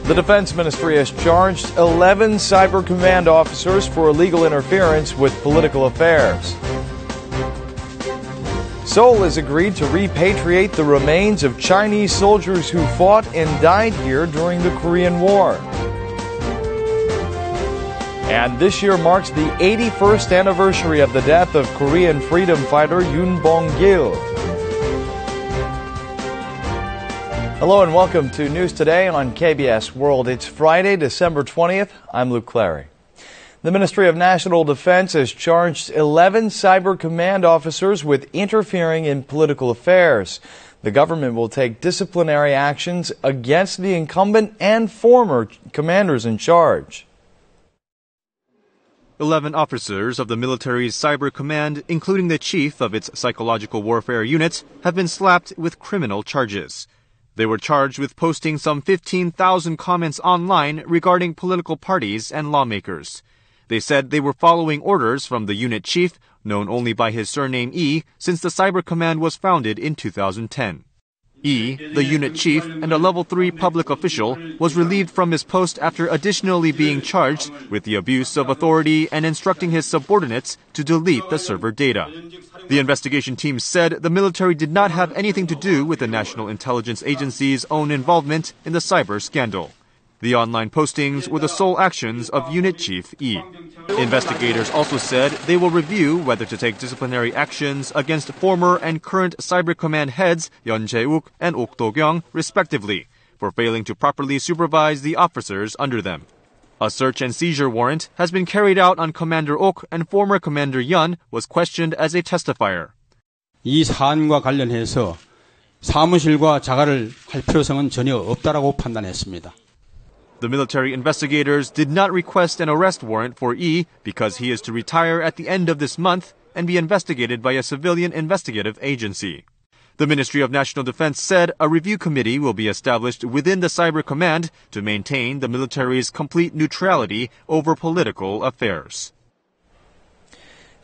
The Defense Ministry has charged 11 Cyber Command officers for illegal interference with political affairs. Seoul has agreed to repatriate the remains of Chinese soldiers who fought and died here during the Korean War. And this year marks the 81st anniversary of the death of Korean freedom fighter Yoon Bong-gil. Hello and welcome to News Today on KBS World. It's Friday, December 20th. I'm Luke Clary. The Ministry of National Defense has charged 11 Cyber Command officers with interfering in political affairs. The government will take disciplinary actions against the incumbent and former commanders in charge. 11 officers of the military's Cyber Command, including the chief of its psychological warfare unit, have been slapped with criminal charges. They were charged with posting some 15,000 comments online regarding political parties and lawmakers. They said they were following orders from the unit chief, known only by his surname E, since the Cyber Command was founded in 2010. E, the unit chief and a level 3 public official, was relieved from his post after additionally being charged with the abuse of authority and instructing his subordinates to delete the server data. The investigation team said the military did not have anything to do with the National Intelligence Agency's own involvement in the cyber scandal. The online postings were the sole actions of Unit Chief E. Investigators also said they will review whether to take disciplinary actions against former and current Cyber Command heads Yeon, Je-wook, and Do-kyung, respectively, for failing to properly supervise the officers under them. A search and seizure warrant has been carried out on Commander Ok, and former Commander Yeon was questioned as a testifier. 이 사안과 관련해서 사무실과 자가를 할 필요성은 전혀 없다라고 판단했습니다. The military investigators did not request an arrest warrant for E because he is to retire at the end of this month and be investigated by a civilian investigative agency. The Ministry of National Defense said a review committee will be established within the Cyber Command to maintain the military's complete neutrality over political affairs.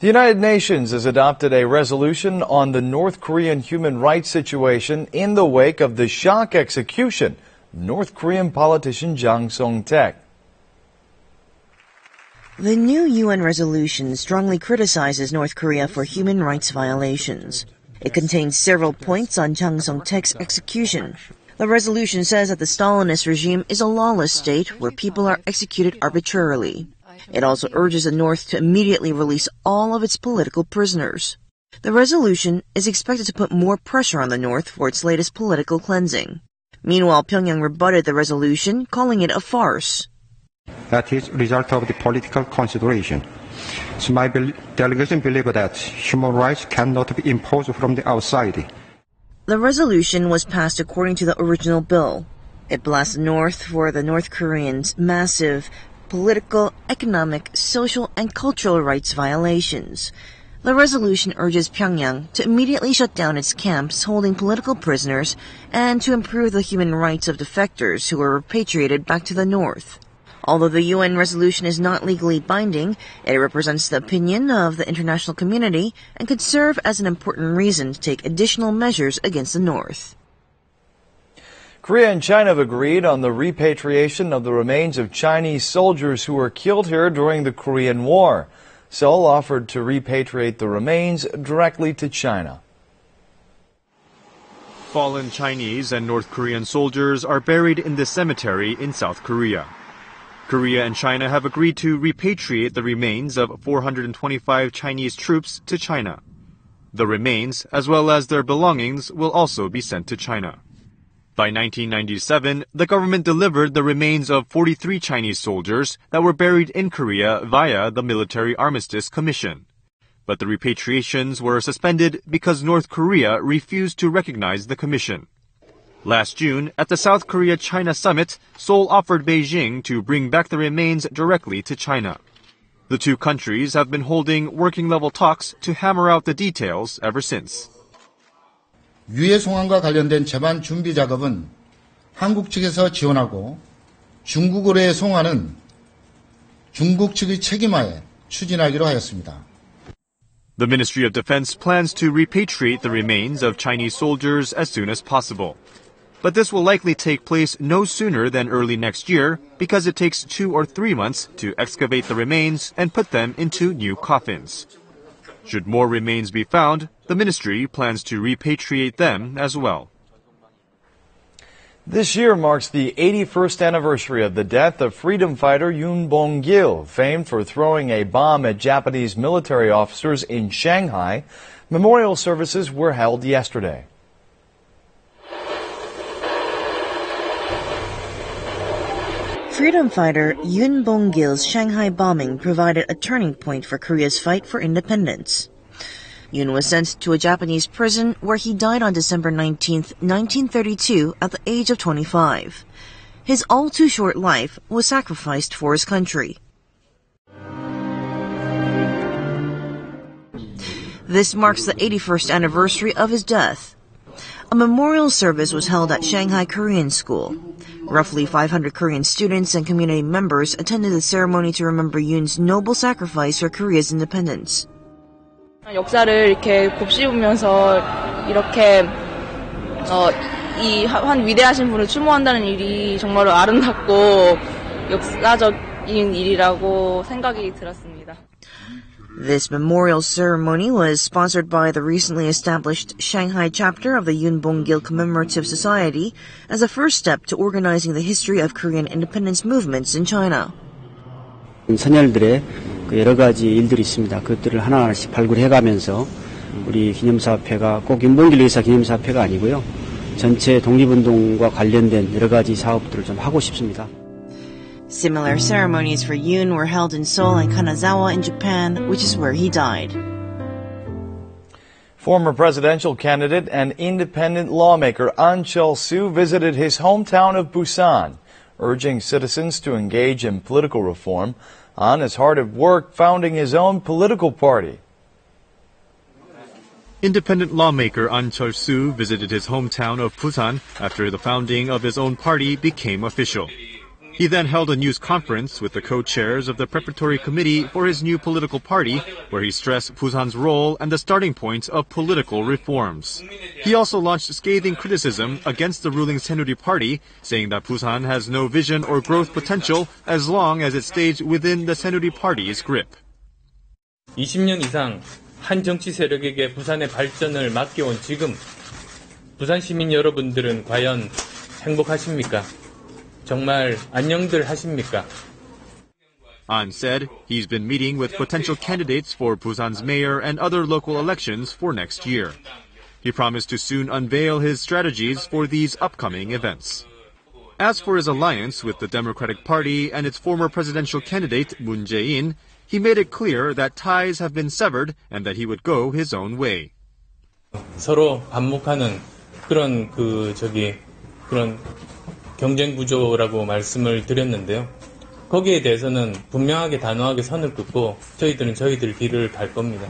The United Nations has adopted a resolution on the North Korean human rights situation in the wake of the shock execution of North Korean politician Jang Song-taek. The new UN resolution strongly criticizes North Korea for human rights violations. It contains several points on Jang Song-taek's execution. The resolution says that the Stalinist regime is a lawless state where people are executed arbitrarily. It also urges the North to immediately release all of its political prisoners. The resolution is expected to put more pressure on the North for its latest political cleansing. Meanwhile, Pyongyang rebutted the resolution, calling it a farce. That is a result of the political consideration. So my delegation believes that human rights cannot be imposed from the outside. The resolution was passed according to the original bill. It blasts the North for the North Koreans' massive political, economic, social, and cultural rights violations. The resolution urges Pyongyang to immediately shut down its camps holding political prisoners and to improve the human rights of defectors who were repatriated back to the North. Although the UN resolution is not legally binding, it represents the opinion of the international community and could serve as an important reason to take additional measures against the North. Korea and China have agreed on the repatriation of the remains of Chinese soldiers who were killed here during the Korean War. Seoul offered to repatriate the remains directly to China. Fallen Chinese and North Korean soldiers are buried in this cemetery in South Korea. Korea and China have agreed to repatriate the remains of 425 Chinese troops to China. The remains, as well as their belongings, will also be sent to China. By 1997, the government delivered the remains of 43 Chinese soldiers that were buried in Korea via the Military Armistice Commission. But the repatriations were suspended because North Korea refused to recognize the commission. Last June, at the South Korea-China summit, Seoul offered Beijing to bring back the remains directly to China. The two countries have been holding working-level talks to hammer out the details ever since. 유해 송환과 관련된 재반 준비 작업은 한국 측에서 지원하고 중국으로의 송환은 중국 측의 책임하에 추진하기로 하였습니다. The Ministry of Defense plans to repatriate the remains of Chinese soldiers as soon as possible. But this will likely take place no sooner than early next year because it takes 2 or 3 months to excavate the remains and put them into new coffins. Should more remains be found, the ministry plans to repatriate them as well. This year marks the 81st anniversary of the death of freedom fighter Yoon Bong-gil, famed for throwing a bomb at Japanese military officers in Shanghai. Memorial services were held yesterday. Freedom fighter Yoon Bong-gil's Shanghai bombing provided a turning point for Korea's fight for independence. Yoon was sent to a Japanese prison where he died on December 19, 1932 at the age of 25. His all-too-short life was sacrificed for his country. This marks the 81st anniversary of his death. A memorial service was held at Shanghai Korean School. Roughly 500 Korean students and community members attended the ceremony to remember Yoon's noble sacrifice for Korea's independence. 역사를 이렇게 곱씹으면서 이렇게 이 한 위대하신 분을 추모한다는 일이 정말로 아름답고 역사적인 일이라고 생각이 들었습니다. This memorial ceremony was sponsored by the recently established Shanghai chapter of the Yoon Bong-gil Commemorative Society as a first step to organizing the history of Korean independence movements in China. 선열들의 여러 가지 일들이 있습니다. 그것들을 하나하나씩 발굴해가면서 우리 기념사업회가 꼭 윤봉길 의사 기념사업회가 아니고요. 전체 독립운동과 관련된 여러 가지 사업들을 좀 하고 싶습니다. Similar ceremonies for Yoon were held in Seoul and Kanazawa in Japan, which is where he died. Former presidential candidate and independent lawmaker An Cheol-soo visited his hometown of Busan, urging citizens to engage in political reform. An is hard at work founding his own political party. Independent lawmaker An Cheol-soo visited his hometown of Busan after the founding of his own party became official. He then held a news conference with the co-chairs of the preparatory committee for his new political party, where he stressed Busan's role and the starting point of political reforms. He also launched scathing criticism against the ruling Saenuri party, saying that Busan has no vision or growth potential as long as it stays within the Saenuri party's grip. 20년 이상 한 정치 세력에게 부산의 발전을 맡겨온 지금 부산 시민 여러분들은 과연 행복하십니까? 정말 안녕들 하십니까? An said he's been meeting with potential candidates for Busan's mayor and other local elections for next year. He promised to soon unveil his strategies for these upcoming events. As for his alliance with the Democratic Party and its former presidential candidate Moon Jae-in, he made it clear that ties have been severed and that he would go his own way. 서로 반목하는 그런 그런 경쟁 구조라고 말씀을 드렸는데요. 거기에 대해서는 분명하게 단호하게 선을 긋고 저희들은 저희들 길을 갈 겁니다.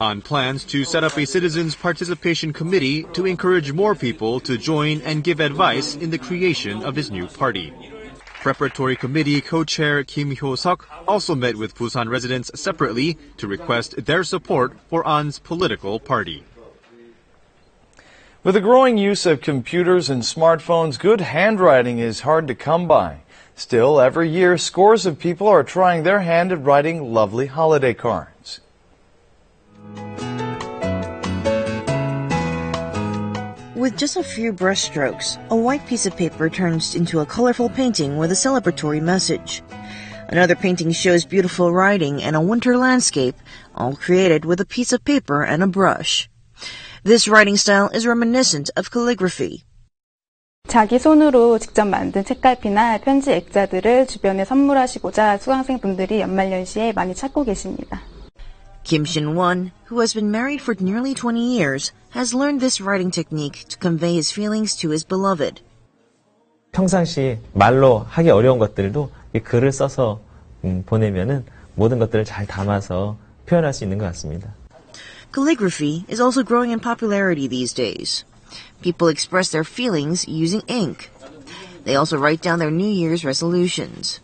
An plans to set up a citizens participation committee to encourage more people to join and give advice in the creation of his new party. Preparatory committee co-chair Kim Hyo-seok also met with Busan residents separately to request their support for An's political party. With the growing use of computers and smartphones, good handwriting is hard to come by. Still, every year, scores of people are trying their hand at writing lovely holiday cards. With just a few brushstrokes, a white piece of paper turns into a colorful painting with a celebratory message. Another painting shows beautiful writing and a winter landscape, all created with a piece of paper and a brush. This writing style is reminiscent of calligraphy. 자기 손으로 직접 만든 책갈피나 편지 액자들을 주변에 선물하시고자 수강생분들이 연말연시에 많이 찾고 계십니다. Kim Shin-won, who has been married for nearly 20 years, has learned this writing technique to convey his feelings to his beloved. 평상시 말로 하기 어려운 것들도 이 글을 써서 보내면은 모든 것들을 잘 담아서 표현할 수 있는 것 같습니다. Calligraphy is also growing in popularity these days. People express their feelings using ink. They also write down their New Year's resolutions.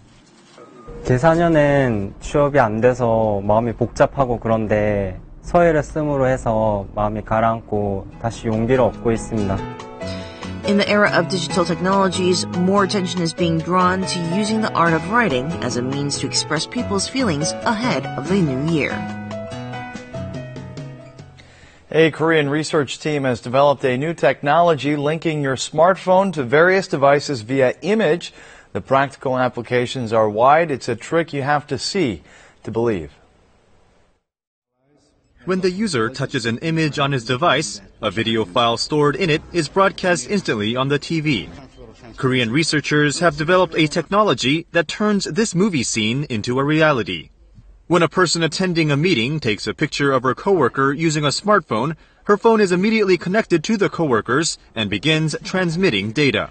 제4년엔 취업이 안 돼서 마음이 복잡하고 그런데 서예를 씀으로 해서 마음이 가라앉고 다시 용기를 얻고 있습니다. In the era of digital technologies, more attention is being drawn to using the art of writing as a means to express people's feelings ahead of the new year. A Korean research team has developed a new technology linking your smartphone to various devices via image. The practical applications are wide. It's a trick you have to see to believe. When the user touches an image on his device, a video file stored in it is broadcast instantly on the TV. Korean researchers have developed a technology that turns this movie scene into a reality. When a person attending a meeting takes a picture of her coworker using a smartphone, her phone is immediately connected to the coworkers and begins transmitting data.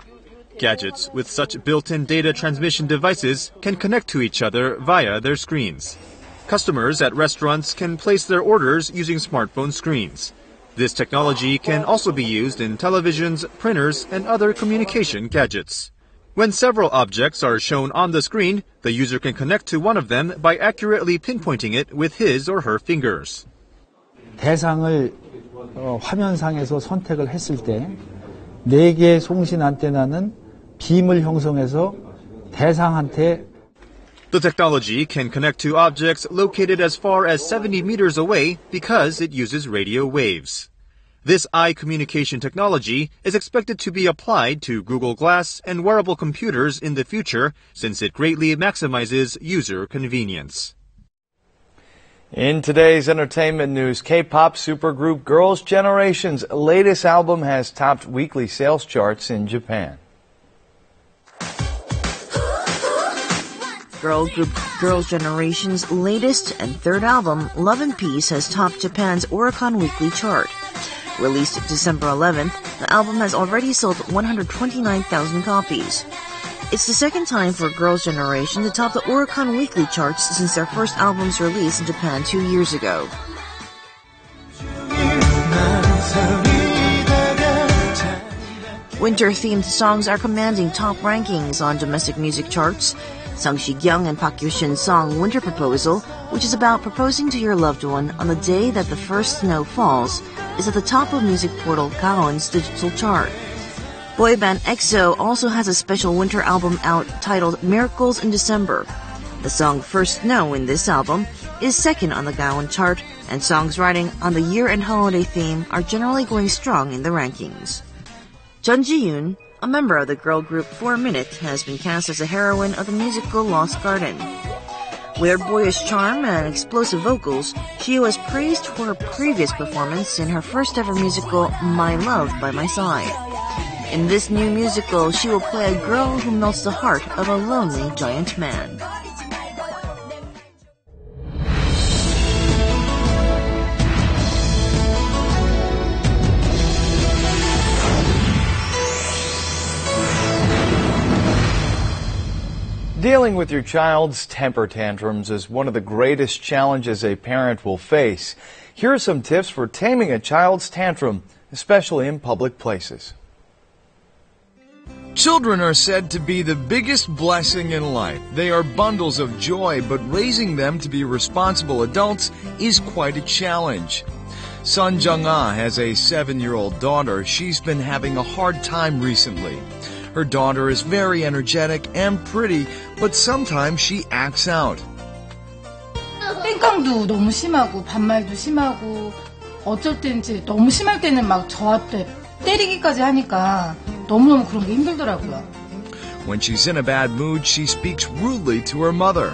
Gadgets with such built-in data transmission devices can connect to each other via their screens. Customers at restaurants can place their orders using smartphone screens. This technology can also be used in televisions, printers, and other communication gadgets. When several objects are shown on the screen, the user can connect to one of them by accurately pinpointing it with his or her fingers. 대상을 화면상에서 선택을 했을 때 4개의 송신 안테나는 빔을 형성해서 대상한테 The technology can connect to objects located as far as 70 meters away because it uses radio waves. This eye communication technology is expected to be applied to Google Glass and wearable computers in the future since it greatly maximizes user convenience. In today's entertainment news, K-pop supergroup Girls' Generation's latest album has topped weekly sales charts in Japan. Girl group Girls' Generation's latest and third album, Love and Peace, has topped Japan's Oricon Weekly chart. Released December 11th, the album has already sold 129,000 copies. It's the second time for Girls' Generation to top the Oricon Weekly charts since their first album's release in Japan 2 years ago. Winter-themed songs are commanding top rankings on domestic music charts. Sung Si-kyung and Park Yoo-shin's song Winter Proposal, which is about proposing to your loved one on the day that the first snow falls, is at the top of music portal Gaon's digital chart. Boy band EXO also has a special winter album out titled Miracles in December. The song First Snow in this album is second on the Gaon chart, and songs riding on the year and holiday theme are generally going strong in the rankings. Jun Ji-yoon, a member of the girl group 4 Minute, has been cast as a heroine of the musical Lost Garden. With her boyish charm and explosive vocals, she was praised for her previous performance in her first ever musical, My Love by My Side. In this new musical, she will play a girl who melts the heart of a lonely giant man. Dealing with your child's temper tantrums is one of the greatest challenges a parent will face. Here are some tips for taming a child's tantrum, especially in public places. Children are said to be the biggest blessing in life. They are bundles of joy, but raising them to be responsible adults is quite a challenge. Sun Jung-ah has a 7-year-old daughter. She's been having a hard time recently. Her daughter is very energetic and pretty, but sometimes she acts out. 땡깡도 너무 심하고 반말도 심하고 어쩔 땐 이제 너무 심할 때는 막 저한테 때리기까지 하니까 너무너무 그런 게 힘들더라고요. When she's in a bad mood, she speaks rudely to her mother.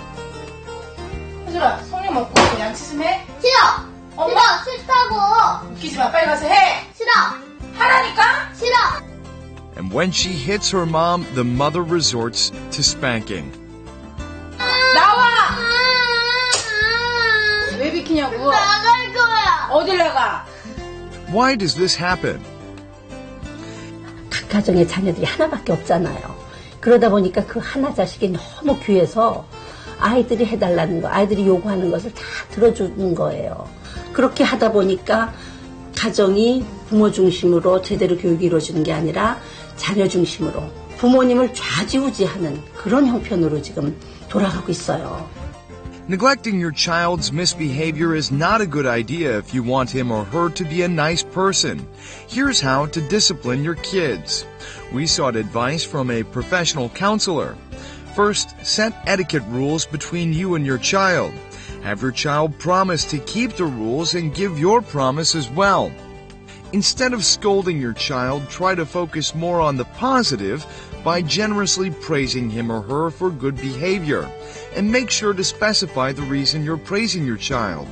혜주라, 성냥 먹고 양치 좀 해. 싫어. 엄마 싫다고. 웃기지 마. 빨리 가서 해. 싫어. 하라니까. 싫어. And when she hits her mom, the mother resorts to spanking. 나와. 왜 비키냐고. 나갈 거야. 어딜 나가. Why does this happen? 각 가정의 자녀들이 하나밖에 없잖아요. 그러다 보니까 그 하나 자식이 너무 귀해서 아이들이 해달라는 거, 아이들이 요구하는 것을 다 들어주는 거예요. 그렇게 하다 보니까 가정이 부모 중심으로 제대로 교육이 이루어지는 게 아니라 자녀 중심으로 부모님을 좌지우지하는 그런 형편으로 지금 돌아가고 있어요. Neglecting your child's misbehavior is not a good idea if you want him or her to be a nice person. Here's how to discipline your kids. We sought advice from a professional counselor. First, set etiquette rules between you and your child. Have your child promise to keep the rules and give your promise as well. Instead of scolding your child, try to focus more on the positive by generously praising him or her for good behavior. And make sure to specify the reason you're praising your child.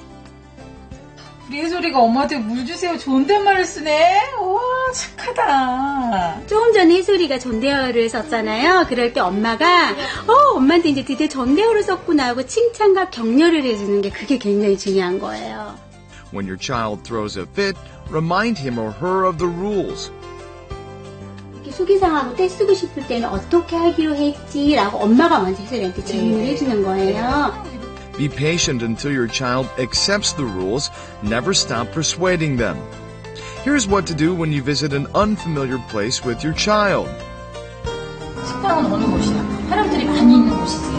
우리 혜솔이가 엄마한테 물 주세요 존댓말을 쓰네. 와 착하다. 조금 전에 혜솔이가 존대어를 썼잖아요. 그럴 때 엄마가 엄마한테 이제 드디어 존대어를 썼구나 하고 칭찬과 격려를 해주는 게 그게 굉장히 중요한 거예요. When your child throws a fit, remind him or her of the rules. 수기상하고 떼쓰고 싶을 때는 어떻게 하기로 했지라고 엄마가 먼저 혜솔이한테 질문을 해주는 거예요. Be patient until your child accepts the rules. Never stop persuading them. Here's what to do when you visit an unfamiliar place with your child. 식당은 어느 곳이야? 사람들이 많이 있는 곳이지.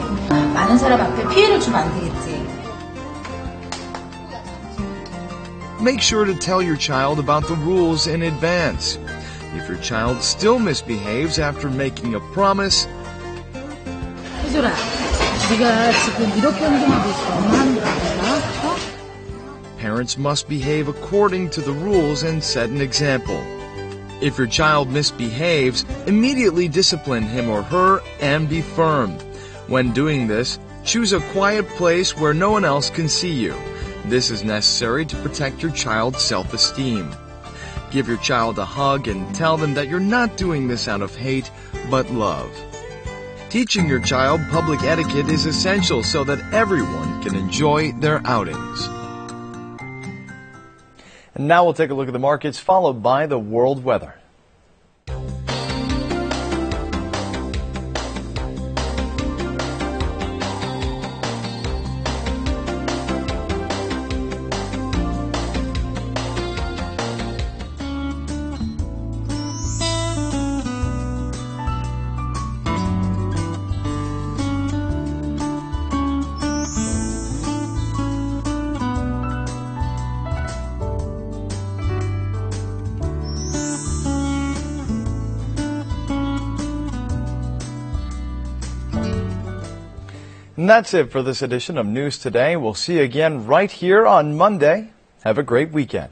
많은 사람 앞에 피해를 주면 안 되겠지. Make sure to tell your child about the rules in advance. If your child still misbehaves after making a promise, 혜솔아, 네가 지금 이렇게 행동하고 있어. 엄마 하는 거 알아? parents must behave according to the rules and set an example. If your child misbehaves, immediately discipline him or her and be firm. When doing this, choose a quiet place where no one else can see you. This is necessary to protect your child's self-esteem. Give your child a hug and tell them that you're not doing this out of hate, but love. Teaching your child public etiquette is essential so that everyone can enjoy their outings. And now we'll take a look at the markets, followed by the world weather. And that's it for this edition of News Today. We'll see you again right here on Monday. Have a great weekend.